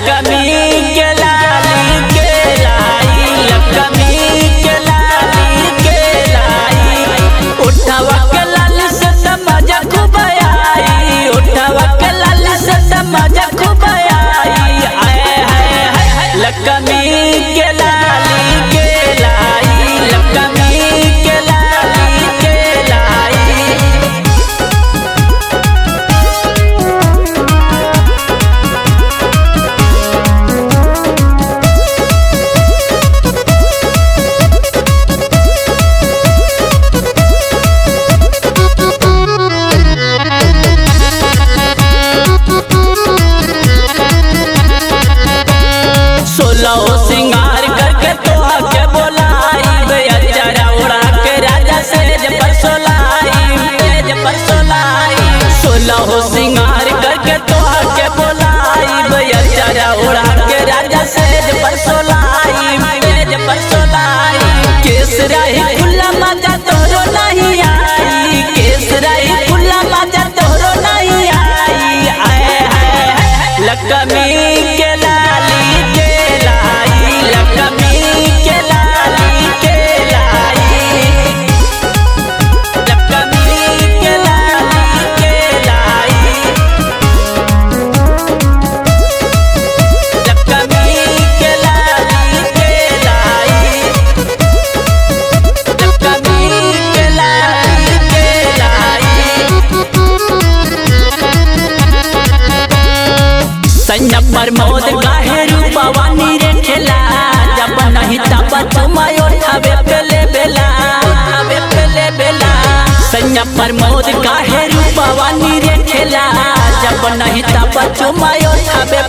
लक्ष्मी के लाली के लाई, लक्ष्मी के लाली के लाई। उठावा के लाली से समझ खूब आई, उठावा के लाली से समझ खूब आई। लक्ष्मी के लाली के लाई, लक्ष्मी के लाली के लाई। सिंगार करके तोहा के बोलाई, अचारा उड़ा के राजा सेज पर सोलाई, सेज पर सोलाई। 16 सिंगार करके तोहा के बोलाई, अचारा उड़ा के राजा सेज पर सोलाई, सेज पर सोलाई। केस रही खुला मजा तोरो नहीं आई, केस रही खुला मजा तोरो नहीं आई। लक्ष्मी के लाली के लाई, लक्ष्मी के लाली के लाई, लक्ष्मी के लाली के लाई, लक्ष्मी के लाली के लाई, लक्ष्मी के लाली के लाई। सैया प्रमोद गाहे रूपवानी रे खेला, जब नहीं तब चुमायो उठावे पेले बेला, उठावे पेले बेला। सैया प्रमोद गाहे रूपवानी रे खेला, जब नहीं तब चुमायो उठावे